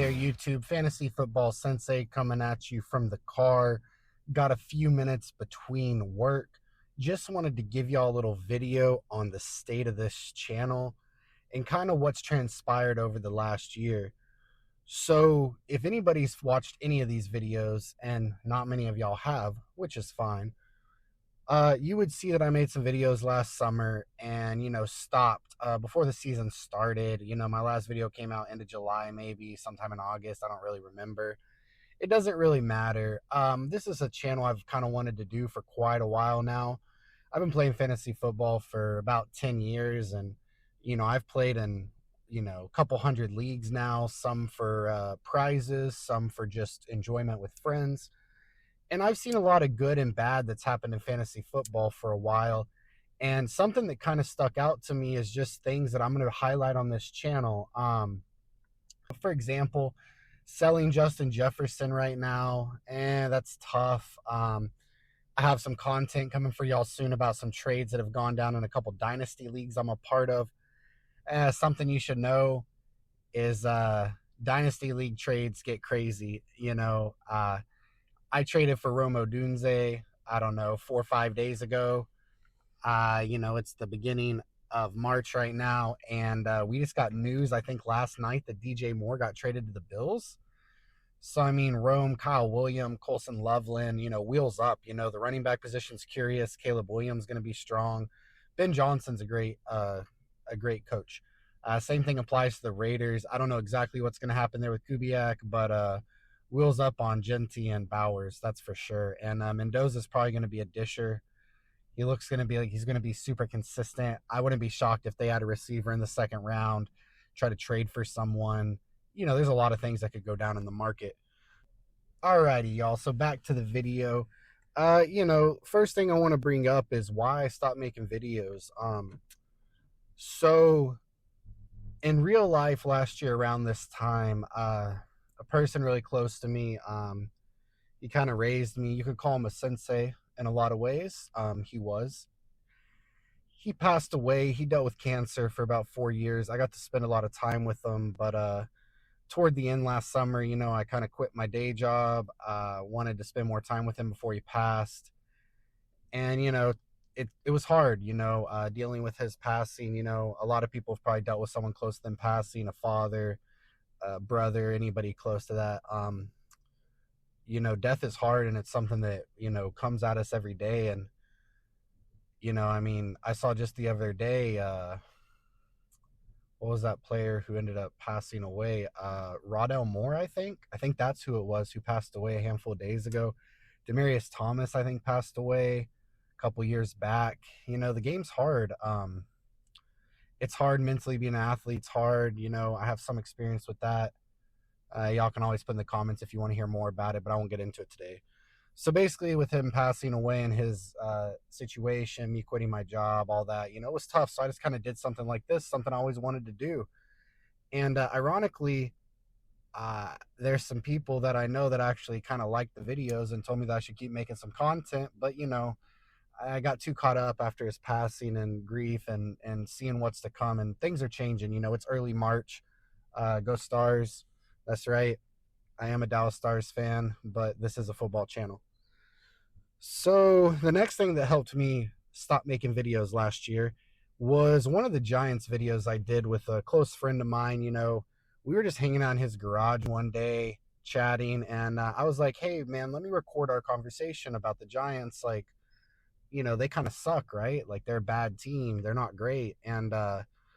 there, YouTube. Fantasy Football Sensei coming at you from the car. Got a few minutes between work. Just wanted to give y'all a little video on the state of this channel and kind of what's transpired over the last year. So, if anybody's watched any of these videos, and not many of y'all have, which is fine, you would see that I made some videos last summer and, stopped before the season started. My last video came out end of July, maybe sometime in August. I don't really remember. It doesn't really matter. This is a channel I've kind of wanted to do for quite a while now. I've been playing fantasy football for about 10 years, and, I've played in, a couple hundred leagues now, some for prizes, some for just enjoyment with friends. And I've seen a lot of good and bad that's happened in fantasy football for a while. And something that kind of stuck out to me is just things that I'm going to highlight on this channel. For example, selling Justin Jefferson right now, that's tough. I have some content coming for y'all soon about some trades that have gone down in a couple dynasty leagues I'm a part of. Something you should know is dynasty league trades get crazy. I traded for Rome Odunze, I don't know, 4 or 5 days ago. It's the beginning of March right now, and we just got news, I think, last night that DJ Moore got traded to the Bills. So, Rome, Kyle Williams, Colson Loveland, wheels up. The running back position's curious. Caleb Williams going to be strong. Ben Johnson's a great coach. Same thing applies to the Raiders. I don't know exactly what's going to happen there with Kubiak, but wheels up on Genty and Bowers, that's for sure. And Mendoza's probably going to be a disher. He looks going to be like he's going to be super consistent. I wouldn't be shocked if they had a receiver in the second round, try to trade for someone. There's a lot of things that could go down in the market. Alrighty, y'all. So back to the video. First thing I want to bring up is why I stopped making videos. So in real life last year around this time, a person really close to me, he kind of raised me. You could call him a sensei in a lot of ways. He passed away. He dealt with cancer for about 4 years. I got to spend a lot of time with him, but toward the end last summer, I kind of quit my day job, wanted to spend more time with him before he passed. And, it was hard, dealing with his passing. A lot of people have probably dealt with someone close to them passing, a father, brother, anybody close to that. Death is hard, and it's something that, comes at us every day. And, I saw just the other day, what was that player who ended up passing away? Rondale Moore, I think that's who it was, who passed away a handful of days ago. Demaryius Thomas, I think, passed away a couple years back. The game's hard. It's hard mentally being an athlete. It's hard. I have some experience with that. Y'all can always put in the comments if you want to hear more about it, but I won't get into it today. So basically, with him passing away and his situation, me quitting my job, all that, it was tough. So I just kind of did something like this, something I always wanted to do. And ironically, there's some people that I know that actually kind of liked the videos and told me that I should keep making some content. But, I got too caught up after his passing and grief and seeing what's to come. And things are changing. It's early March. Go Stars. That's right. I am a Dallas Stars fan, but this is a football channel. So the next thing that helped me stop making videos last year was one of the Giants videos I did with a close friend of mine. We were just hanging out in his garage one day, chatting, and I was like, hey, man, let me record our conversation about the Giants. Like, they kind of suck, right? Like, they're a bad team. They're not great. And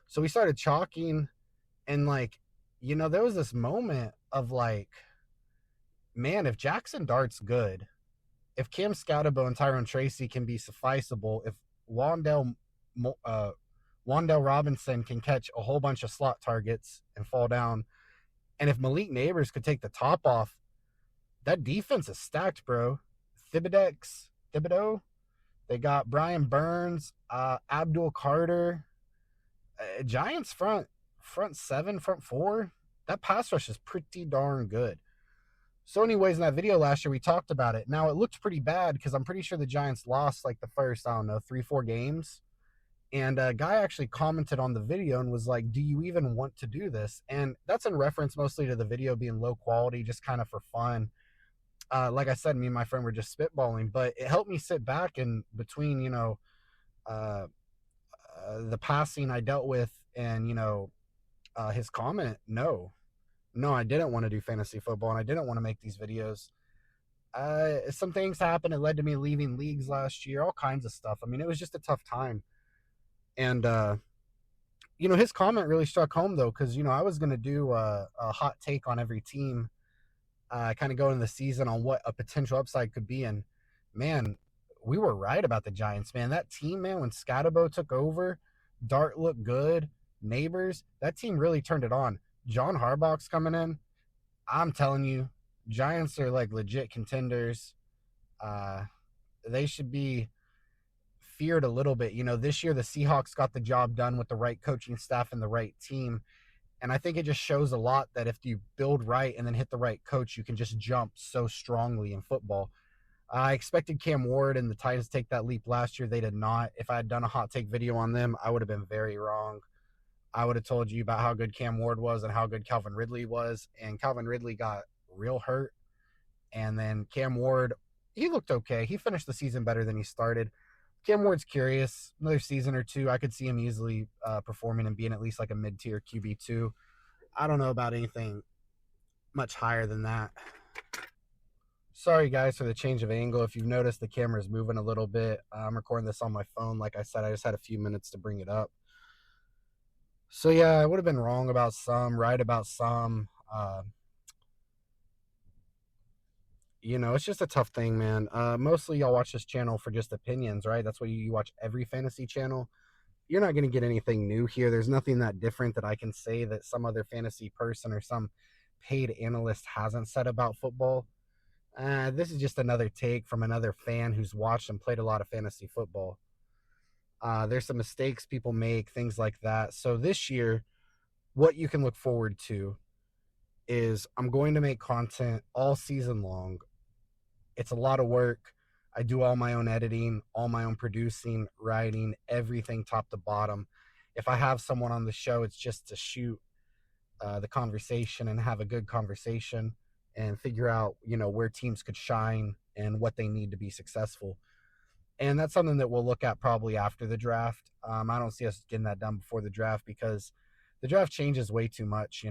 so we started talking, and, like, there was this moment of, like, man, if Jackson Dart's good, if Cam Scatterbo and Tyrone Tracy can be sufficeable, if Wan'Dale Robinson can catch a whole bunch of slot targets and fall down, and if Malik Neighbors could take the top off, that defense is stacked, bro. Thibodeau, they got Brian Burns, Abdul Carter, Giants front seven, front four, that pass rush is pretty darn good. So anyways, in that video last year, we talked about it. Now, it looked pretty bad because I'm pretty sure the Giants lost like the first, 3-4 games. And a guy actually commented on the video and was like, do you even want to do this? And that's in reference mostly to the video being low quality, just kind of for fun. Like I said, me and my friend were just spitballing, but it helped me sit back and between, uh, the passing I dealt with and, his comment, no, I didn't want to do fantasy football and I didn't want to make these videos. Some things happened. It led to me leaving leagues last year, all kinds of stuff. I mean, it was just a tough time. And, his comment really struck home though, because, I was going to do a hot take on every team, kind of go into the season on what a potential upside could be. And man, we were right about the Giants, man. That team, man, when Scatabo took over, Dart looked good. Neighbors, that team really turned it on. John Harbaugh's coming in. I'm telling you, Giants are like legit contenders. Uh, they should be feared a little bit. This year the Seahawks got the job done with the right coaching staff and the right team. And I think it just shows a lot that if you build right and then hit the right coach, you can just jump so strongly in football. I expected Cam Ward and the Titans to take that leap last year. They did not. If I had done a hot take video on them, I would have been very wrong. I would have told you about how good Cam Ward was and how good Calvin Ridley was. And Calvin Ridley got real hurt. And then Cam Ward, he looked okay. He finished the season better than he started. Cam Ward's curious. Another season or two, I could see him easily performing and being at least like a mid-tier QB2. I don't know about anything much higher than that. Sorry, guys, for the change of angle. If you've noticed, the camera is moving a little bit. I'm recording this on my phone. Like I said, I just had a few minutes to bring it up. So, yeah, I would have been wrong about some, right about some. It's just a tough thing, man. Mostly y'all watch this channel for just opinions, right? That's why you watch every fantasy channel. You're not going to get anything new here. There's nothing that different that I can say that some other fantasy person or some paid analyst hasn't said about football. This is just another take from another fan who's watched and played a lot of fantasy football. There's some mistakes people make, things like that. So this year, what you can look forward to is I'm going to make content all season long. It's a lot of work. I do all my own editing, all my own producing, writing, everything top to bottom. If I have someone on the show, it's just to shoot the conversation and have a good conversation and figure out, where teams could shine and what they need to be successful. And that's something that we'll look at probably after the draft. I don't see us getting that done before the draft because the draft changes way too much,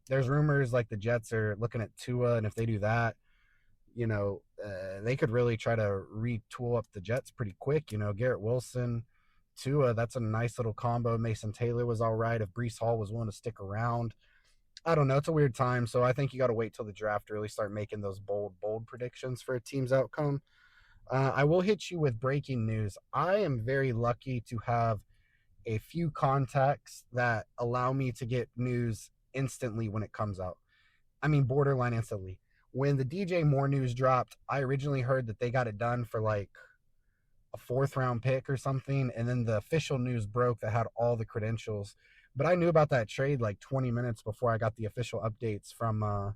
There's rumors like the Jets are looking at Tua, and if they do that, they could really try to retool up the Jets pretty quick. Garrett Wilson, Tua, that's a nice little combo. Mason Taylor was all right if Breece Hall was willing to stick around. I don't know. It's a weird time, so I think you got to wait till the draft to really start making those bold predictions for a team's outcome. I will hit you with breaking news. I am very lucky to have a few contacts that allow me to get news instantly when it comes out. I mean, borderline instantly. When the DJ Moore news dropped, I originally heard that they got it done for like a 4th round pick or something. And then the official news broke that had all the credentials. But I knew about that trade like 20 minutes before I got the official updates from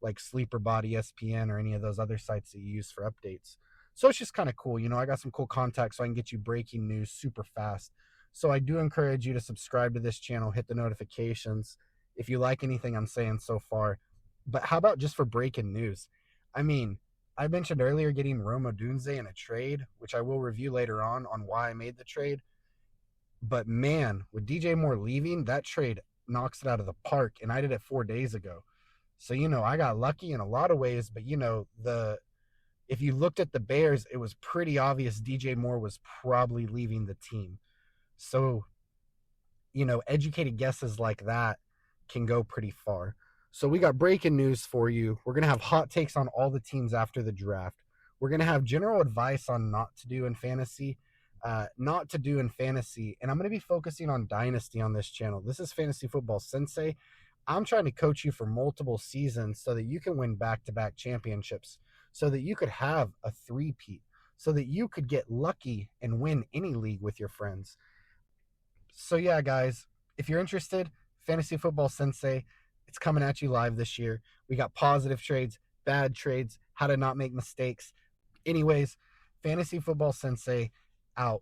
like SleeperBot, ESPN, or any of those other sites that you use for updates. So it's just kind of cool. I got some cool contacts so I can get you breaking news super fast. So I do encourage you to subscribe to this channel, hit the notifications if you like anything I'm saying so far. But how about just for breaking news? I mean, I mentioned earlier getting Rome Odunze in a trade, which I will review later on why I made the trade. But man, with DJ Moore leaving, that trade knocks it out of the park, and I did it 4 days ago. So, I got lucky in a lot of ways, but, if you looked at the Bears, it was pretty obvious DJ Moore was probably leaving the team. So, educated guesses like that can go pretty far. So we got breaking news for you. We're going to have hot takes on all the teams after the draft. We're going to have general advice on not to do in fantasy. And I'm going to be focusing on Dynasty on this channel. This is Fantasy Football Sensei. I'm trying to coach you for multiple seasons so that you can win back-to-back championships, so that you could have a three-peat, so that you could get lucky and win any league with your friends. So yeah, guys, if you're interested, Fantasy Football Sensei, it's coming at you live this year. We got positive trades, bad trades, how to not make mistakes. Anyways, Fantasy Football Sensei out.